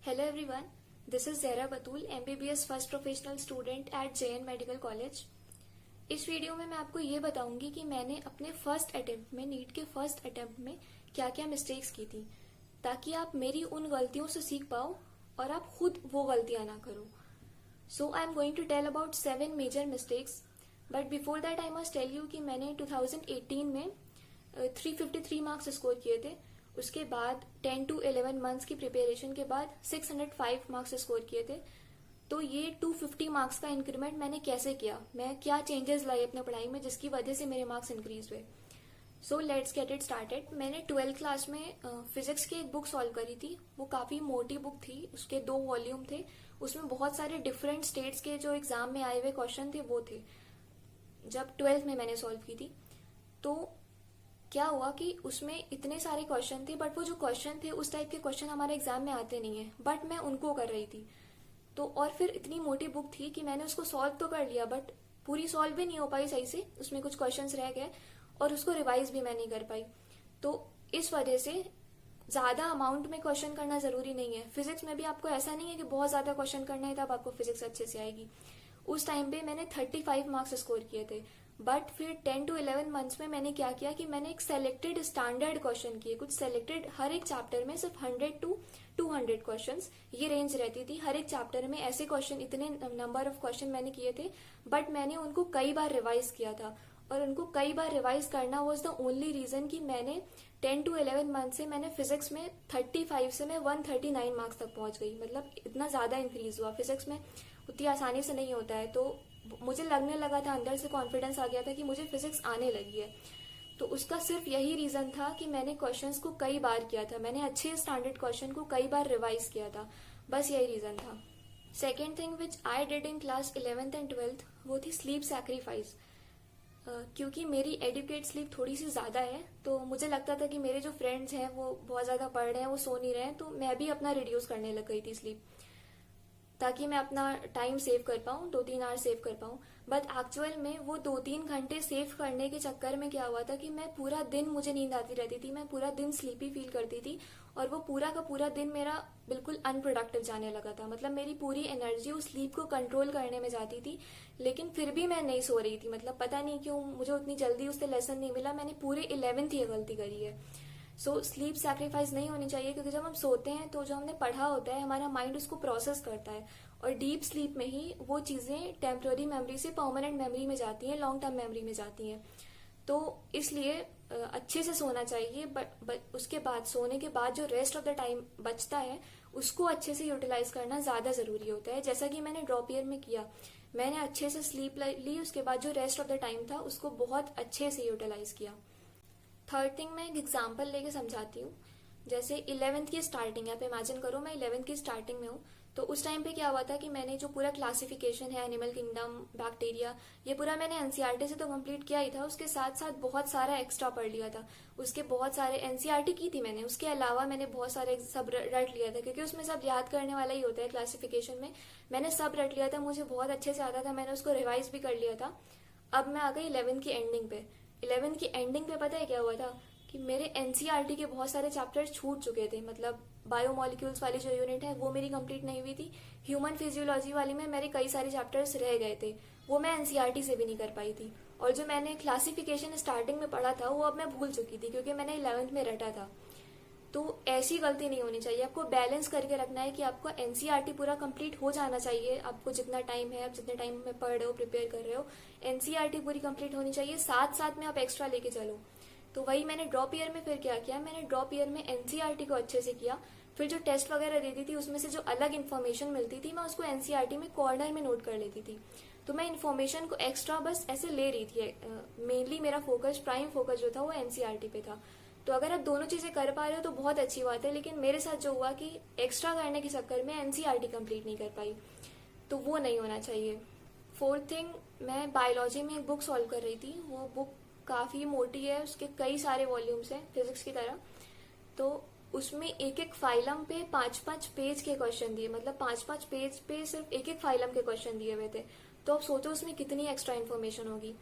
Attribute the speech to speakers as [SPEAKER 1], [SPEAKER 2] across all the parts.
[SPEAKER 1] Hello everyone, this is Zehra Batul, MBBS first professional student at JN medical college. इस video में मैं आपको ये बताऊंगी कि मैंने अपने फर्स्ट अटेम्प्ट में नीट के फर्स्ट अटेम्प्ट में क्या क्या मिस्टेक्स की थी, ताकि आप मेरी उन गलतियों से सीख पाओ और आप खुद वो गलतियां ना करो। So I am going to tell about 7 major mistakes, but before that I must tell you कि मैंने 2018 में 353 मार्क्स स्कोर किए थे। उसके बाद 10 to 11 मंथ्स की प्रिपरेशन के बाद 605 मार्क्स स्कोर किए थे। तो ये 250 मार्क्स का इंक्रीमेंट मैंने कैसे किया, मैं क्या चेंजेस लाई अपने पढ़ाई में जिसकी वजह से मेरे मार्क्स इंक्रीज हुए। So let's get it started. मैंने 12th क्लास में फिजिक्स की एक बुक सॉल्व करी थी। वो काफी मोटी बुक थी, उसके 2 वॉल्यूम थे। उसमें बहुत सारे डिफरेंट स्टेट्स के जो एग्जाम में आए हुए क्वेश्चन थे वो थे। जब 12th में मैंने सॉल्व की थी तो क्या हुआ कि उसमें इतने सारे क्वेश्चन थे, बट वो जो क्वेश्चन थे उस टाइप के क्वेश्चन हमारे एग्जाम में आते नहीं है, बट मैं उनको कर रही थी। तो और फिर इतनी मोटी बुक थी कि मैंने उसको सॉल्व तो कर लिया, बट पूरी सॉल्व भी नहीं हो पाई सही से। उसमें कुछ क्वेश्चंस रह गए और उसको रिवाइज भी मैं नहीं कर पाई। तो इस वजह से ज्यादा अमाउंट में क्वेश्चन करना जरूरी नहीं है। फिजिक्स में भी आपको ऐसा नहीं है कि बहुत ज्यादा क्वेश्चन करना है तब आपको फिजिक्स अच्छे से आएगी। उस टाइम पे मैंने 35 मार्क्स स्कोर किए थे, बट फिर 10 to 11 मंथ्स में मैंने क्या किया कि मैंने एक सेलेक्टेड स्टैंडर्ड क्वेश्चन किए, कुछ सेलेक्टेड, हर एक चैप्टर में सिर्फ 100 to 200 क्वेश्चंस, ये रेंज रहती थी। हर एक चैप्टर में ऐसे क्वेश्चन, इतने नंबर ऑफ क्वेश्चन मैंने किए थे, बट मैंने उनको कई बार रिवाइज किया था। और उनको कई बार रिवाइज करना वॉज द ओनली रीजन कि मैंने 10 to 11 मंथ से मैंने फिजिक्स में 35 से मैं 139 मार्क्स तक पहुंच गई। मतलब इतना ज्यादा इंक्रीज हुआ। फिजिक्स में उतनी आसानी से नहीं होता है, तो मुझे लगने लगा था, अंदर से कॉन्फिडेंस आ गया था कि मुझे फिजिक्स आने लगी है। तो उसका सिर्फ यही रीजन था कि मैंने क्वेश्चंस को कई बार किया था, मैंने अच्छे स्टैंडर्ड क्वेश्चन को कई बार रिवाइज किया था, बस यही रीजन था। Second thing which I did in class 11th and 12th वो थी स्लीप सैक्रिफाइस। क्योंकि मेरी एडिक्वेट स्लीप थोड़ी सी ज्यादा है, तो मुझे लगता था कि मेरे जो फ्रेंड्स हैं वो बहुत ज्यादा पढ़ रहे हैं, वो सो नहीं रहे हैं, तो मैं भी अपना रिड्यूस करने लग गई थी स्लीप, ताकि मैं अपना टाइम सेव कर पाऊं, 2-3 आवर सेव कर पाऊं। बट एक्चुअल में वो 2-3 घंटे सेव करने के चक्कर में क्या हुआ था कि मैं पूरा दिन, मुझे नींद आती रहती थी, मैं पूरा दिन स्लीपी फील करती थी, और वो पूरा का पूरा दिन मेरा बिल्कुल अनप्रोडक्टिव जाने लगा था। मतलब मेरी पूरी एनर्जी उस स्लीप को कंट्रोल करने में जाती थी, लेकिन फिर भी मैं नहीं सो रही थी। मतलब पता नहीं क्यों मुझे उतनी जल्दी उससे लेसन नहीं मिला। मैंने पूरे 11th ये गलती करी है। सो स्लीप सैक्रिफाइस नहीं होनी चाहिए, क्योंकि जब हम सोते हैं तो जो हमने पढ़ा होता है हमारा माइंड उसको प्रोसेस करता है, और डीप स्लीप में ही वो चीजें टेम्पररी मेमोरी से परमानेंट मेमोरी में जाती हैं, लॉन्ग टर्म मेमोरी में जाती हैं। तो इसलिए अच्छे से सोना चाहिए, बट उसके बाद, सोने के बाद जो रेस्ट ऑफ द टाइम बचता है उसको अच्छे से यूटिलाइज करना ज्यादा जरूरी होता है। जैसा कि मैंने ड्रॉप ईयर में किया, मैंने अच्छे से स्लीप ली, उसके बाद जो रेस्ट ऑफ द टाइम था उसको बहुत अच्छे से यूटिलाइज किया। थर्ड थिंग, मैं एक एग्जाम्पल लेके समझाती हूँ। जैसे 11th की स्टार्टिंग, आप इमेजिन करो मैं 11th की स्टार्टिंग में हूँ। तो उस टाइम पे क्या हुआ था कि मैंने जो पूरा क्लासिफिकेशन है, एनिमल किंगडम, बैक्टीरिया, ये पूरा मैंने एनसीईआरटी से तो कंप्लीट किया ही था, उसके साथ साथ बहुत सारा एक्स्ट्रा पढ़ लिया था। उसके बहुत सारे एनसीईआरटी की थी मैंने, उसके अलावा मैंने बहुत सारे सब रट लिया था, क्योंकि उसमें सब याद करने वाला ही होता है। क्लासिफिकेशन में मैंने सब रट लिया था, मुझे बहुत अच्छे से आता था, मैंने उसको रिवाइज भी कर लिया था। अब मैं आ गई 11th की एंडिंग पे। 11th की एंडिंग पे पता है क्या हुआ था कि मेरे एनसीईआरटी के बहुत सारे चैप्टर्स छूट चुके थे। मतलब बायोमोलिक्यूल्स वाली जो यूनिट है वो मेरी कंप्लीट नहीं हुई थी। ह्यूमन फिजियोलॉजी वाली में मेरे कई सारे चैप्टर्स रह गए थे, वो मैं एनसीईआरटी से भी नहीं कर पाई थी। और जो मैंने क्लासिफिकेशन स्टार्टिंग में पढ़ा था वो अब मैं भूल चुकी थी, क्योंकि मैंने 11th में रटा था। तो ऐसी गलती नहीं होनी चाहिए। आपको बैलेंस करके रखना है कि आपको एनसीईआरटी पूरा कंप्लीट हो जाना चाहिए। आपको जितना टाइम है, आप जितने टाइम में पढ़ रहे हो, प्रिपेयर कर रहे हो, एनसीईआरटी पूरी कंप्लीट होनी चाहिए, साथ साथ में आप एक्स्ट्रा लेके चलो। तो वही मैंने ड्रॉप ईयर में फिर क्या किया, मैंने ड्रॉप ईयर में एनसीईआरटी को अच्छे से किया। फिर जो टेस्ट वगैरह देती थी उसमें से जो अलग इन्फॉर्मेशन मिलती थी, मैं उसको एनसीईआरटी में कॉर्नर में नोट कर लेती थी। तो मैं इन्फॉर्मेशन को एक्स्ट्रा बस ऐसे ले रही थी। मेनली मेरा फोकस, प्राइम फोकस जो था वो एनसीईआरटी पे था। तो अगर आप दोनों चीजें कर पा रहे हो तो बहुत अच्छी बात है, लेकिन मेरे साथ जो हुआ कि एक्स्ट्रा करने के चक्कर में एनसीईआरटी कंप्लीट नहीं कर पाई, तो वो नहीं होना चाहिए। फोर्थ थिंग, मैं बायोलॉजी में एक बुक सॉल्व कर रही थी। वो बुक काफी मोटी है, उसके कई सारे वॉल्यूम्स हैं फिजिक्स की तरह। तो उसमें एक एक फाइलम पे 5-5 पेज के क्वेश्चन दिए, मतलब 5-5 पेज पे सिर्फ एक एक फाइलम के क्वेश्चन दिए हुए थे। तो आप सोचो उसमें कितनी एक्स्ट्रा इन्फॉर्मेशन होगी।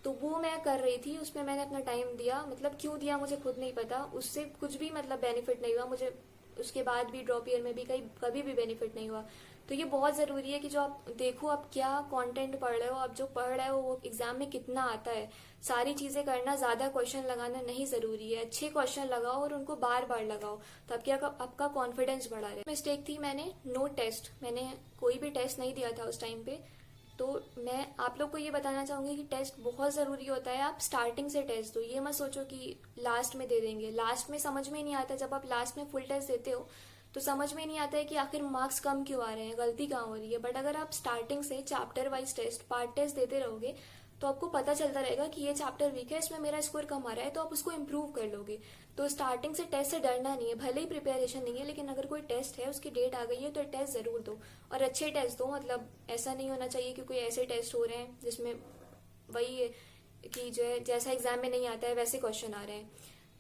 [SPEAKER 1] तो वो मैं कर रही थी, उसमें मैंने अपना टाइम दिया। मतलब क्यों दिया मुझे खुद नहीं पता, उससे कुछ भी मतलब बेनिफिट नहीं हुआ मुझे। उसके बाद भी ड्रॉप ईयर में भी कभी भी बेनिफिट नहीं हुआ। तो ये बहुत जरूरी है कि जो आप देखो आप क्या कंटेंट पढ़ रहे हो, आप जो पढ़ रहे हो वो एग्जाम में कितना आता है। सारी चीजें करना, ज्यादा क्वेश्चन लगाना नहीं जरूरी है। अच्छे क्वेश्चन लगाओ और उनको बार बार लगाओ, तो आपका कॉन्फिडेंस बढ़ा रहे। मिस्टेक थी, मैंने नो टेस्ट, मैंने कोई भी टेस्ट नहीं दिया था उस टाइम पे। तो मैं आप लोग को ये बताना चाहूंगी कि टेस्ट बहुत जरूरी होता है। आप स्टार्टिंग से टेस्ट दो, ये मत सोचो कि लास्ट में दे देंगे। लास्ट में समझ में नहीं आता, जब आप लास्ट में फुल टेस्ट देते हो तो समझ में नहीं आता है कि आखिर मार्क्स कम क्यों आ रहे हैं, गलती कहाँ हो रही है। बट अगर आप स्टार्टिंग से chapter wise test, part test देते रहोगे तो आपको पता चलता रहेगा कि ये चैप्टर वीक है, इसमें मेरा स्कोर कम आ रहा है, तो आप उसको इम्प्रूव कर लोगे। तो स्टार्टिंग से टेस्ट से डरना नहीं है, भले ही प्रिपरेशन नहीं है, लेकिन अगर कोई टेस्ट है, उसकी डेट आ गई है तो टेस्ट जरूर दो, और अच्छे टेस्ट दो। मतलब ऐसा नहीं होना चाहिए कि कोई ऐसे टेस्ट हो रहे हैं जिसमें वही है कि जो है जैसा एग्जाम में नहीं आता है वैसे क्वेश्चन आ रहे हैं।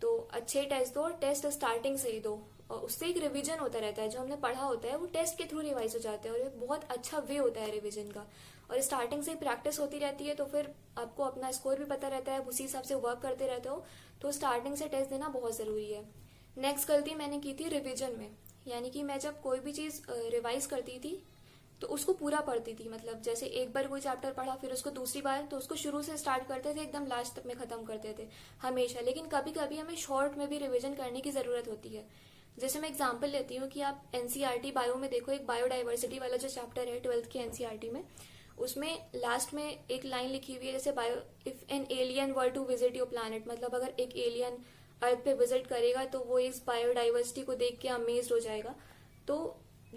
[SPEAKER 1] तो अच्छे टेस्ट दो, और टेस्ट स्टार्टिंग से ही दो, और उससे एक रिवीजन होता रहता है। जो हमने पढ़ा होता है वो टेस्ट के थ्रू रिवाइज हो जाता है, और एक बहुत अच्छा वे होता है रिवीजन का। और स्टार्टिंग से ही प्रैक्टिस होती रहती है, तो फिर आपको अपना स्कोर भी पता रहता है, उसी हिसाब से वर्क करते रहते हो। तो स्टार्टिंग से टेस्ट देना बहुत जरूरी है। नेक्स्ट गलती मैंने की थी रिविजन में, यानी कि मैं जब कोई भी चीज रिवाइज करती थी तो उसको पूरा पढ़ती थी। मतलब जैसे एक बार कोई चैप्टर पढ़ा, फिर उसको दूसरी बार, तो उसको शुरू से स्टार्ट करते थे, एकदम लास्ट तक में खत्म करते थे हमेशा। लेकिन कभी कभी हमें शॉर्ट में भी रिविजन करने की जरूरत होती है। जैसे मैं एग्जांपल लेती हूँ कि आप एनसीईआरटी बायो में देखो, एक बायोडाइवर्सिटी वाला जो चैप्टर है 12th की एनसीईआरटी में, उसमें लास्ट में एक लाइन लिखी हुई है, जैसे bio if an alien were to visit your planet, मतलब अगर एक एलियन अर्थ पे विजिट करेगा तो वो इस बायोडाइवर्सिटी को देख के अमेज्ड हो जाएगा। तो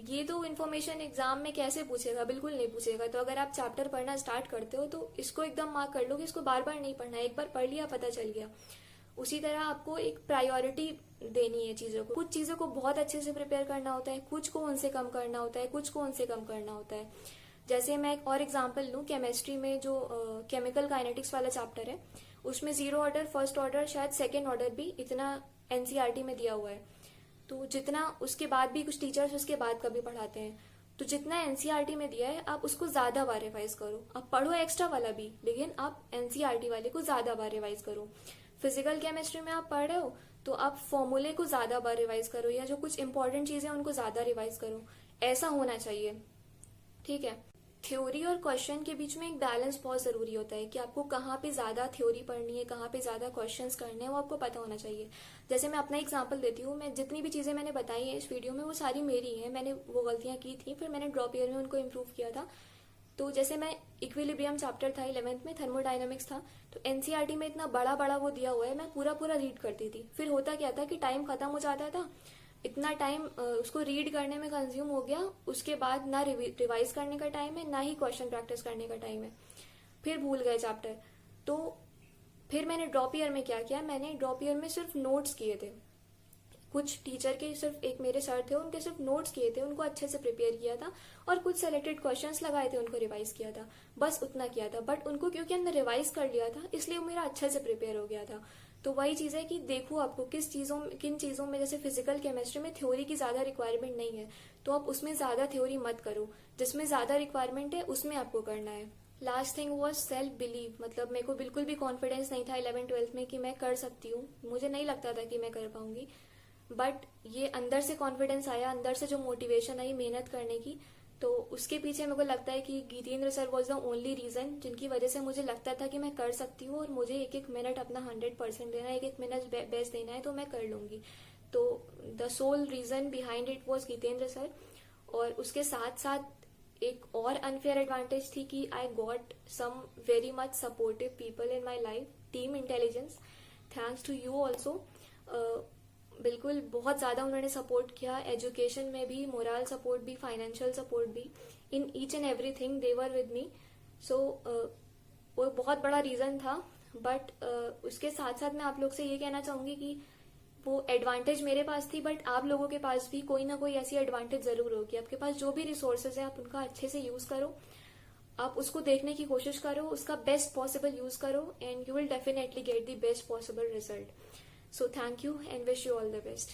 [SPEAKER 1] ये तो इन्फॉर्मेशन एग्जाम में कैसे पूछेगा, बिल्कुल नहीं पूछेगा। तो अगर आप चैप्टर पढ़ना स्टार्ट करते हो तो इसको एकदम मार्क कर लो कि इसको बार बार नहीं पढ़ना है, एक बार पढ़ लिया पता चल गया। उसी तरह आपको एक प्रायोरिटी देनी है चीजों को। कुछ चीजों को बहुत अच्छे से प्रिपेयर करना होता है, कुछ को उनसे कम करना होता है, कुछ को उनसे कम करना होता है। जैसे मैं एक और एग्जांपल लूं, केमिस्ट्री में जो केमिकल काइनेटिक्स वाला चैप्टर है, उसमें 0 ऑर्डर, फर्स्ट ऑर्डर, शायद सेकेंड ऑर्डर भी इतना एनसीईआरटी में दिया हुआ है। तो जितना उसके बाद भी कुछ टीचर्स उसके बाद कभी पढ़ाते हैं, तो जितना एनसीईआरटी में दिया है आप उसको ज्यादा बार रिवाइज करो। आप पढ़ो एक्स्ट्रा वाला भी, लेकिन आप एनसीईआरटी वाले को ज्यादा बार रिवाइज करो। फिजिकल केमिस्ट्री में आप पढ़ रहे हो तो आप फॉर्मूले को ज्यादा बार रिवाइज करो, या जो कुछ इंपॉर्टेंट चीजें उनको ज्यादा रिवाइज करो। ऐसा होना चाहिए, ठीक है। थ्योरी और क्वेश्चन के बीच में एक बैलेंस बहुत जरूरी होता है कि आपको कहाँ पे ज्यादा थ्योरी पढ़नी है, कहाँ पे ज्यादा क्वेश्चंस करने हैं, वो आपको पता होना चाहिए। जैसे मैं अपना एग्जांपल देती हूँ, मैं जितनी भी चीजें मैंने बताई है इस वीडियो में वो सारी मेरी हैं, मैंने वो गलतियां की थी, फिर मैंने ड्रॉप ईयर में उनको इम्प्रूव किया था। तो जैसे मैं इक्विलिब्रियम चैप्टर था 11th में, थर्मोडायनामिक्स था, तो एनसीईआरटी में इतना बड़ा बड़ा वो दिया हुआ है, मैं पूरा पूरा रीड करती थी। फिर होता क्या था कि टाइम खत्म हो जाता था, इतना टाइम उसको रीड करने में कंज्यूम हो गया, उसके बाद ना रिवाइज करने का टाइम है, ना ही क्वेश्चन प्रैक्टिस करने का टाइम है, फिर भूल गए चैप्टर। तो फिर मैंने ड्रॉप ईयर में क्या किया, मैंने ड्रॉप ईयर में सिर्फ नोट्स किए थे। कुछ टीचर के सिर्फ एक मेरे सर थे, उनके सिर्फ नोट्स किए थे, उनको अच्छे से प्रिपेयर किया था, और कुछ सेलेक्टेड क्वेश्चंस लगाए थे, उनको रिवाइज किया था, बस उतना किया था। बट उनको क्योंकि हमने रिवाइज कर लिया था, इसलिए वो मेरा अच्छे से प्रिपेयर हो गया था। तो वही चीज है कि देखो आपको किन चीजों में, जैसे फिजिकल केमिस्ट्री में थ्योरी की ज्यादा रिक्वायरमेंट नहीं है, तो आप उसमें ज्यादा थ्योरी मत करो, जिसमें ज्यादा रिक्वायरमेंट है उसमें आपको करना है। Last thing was self believe. मतलब मेरे को बिल्कुल भी कॉन्फिडेंस नहीं था 11th-12th में कि मैं कर सकती हूँ, मुझे नहीं लगता था कि मैं कर पाऊंगी। बट ये अंदर से कॉन्फिडेंस आया, अंदर से जो मोटिवेशन आई मेहनत करने की, तो उसके पीछे मेरे को लगता है कि Gitendra sir was the only reason जिनकी वजह से मुझे लगता था कि मैं कर सकती हूँ, और मुझे एक एक मिनट अपना 100% देना है, एक एक मिनट बेस्ट देना है, तो मैं कर लूंगी। तो the sole reason behind it was Gitendra sir. और उसके साथ साथ एक और अनफेयर एडवांटेज थी कि I got some very much supportive people in my life, team intelligence, thanks to you also. बिल्कुल बहुत ज्यादा उन्होंने सपोर्ट किया, एजुकेशन में भी, मोरल सपोर्ट भी, फाइनेंशियल सपोर्ट भी, in each and everything they were with me. So वो बहुत बड़ा रीजन था। बट उसके साथ साथ मैं आप लोग से ये कहना चाहूंगी कि वो एडवांटेज मेरे पास थी, बट आप लोगों के पास भी कोई ना कोई ऐसी एडवांटेज जरूर होगी। आपके पास जो भी रिसोर्सेज है आप उनका अच्छे से यूज करो, आप उसको देखने की कोशिश करो, उसका बेस्ट पॉसिबल यूज करो, and you will definitely get the best possible result. So thank you and wish you all the best.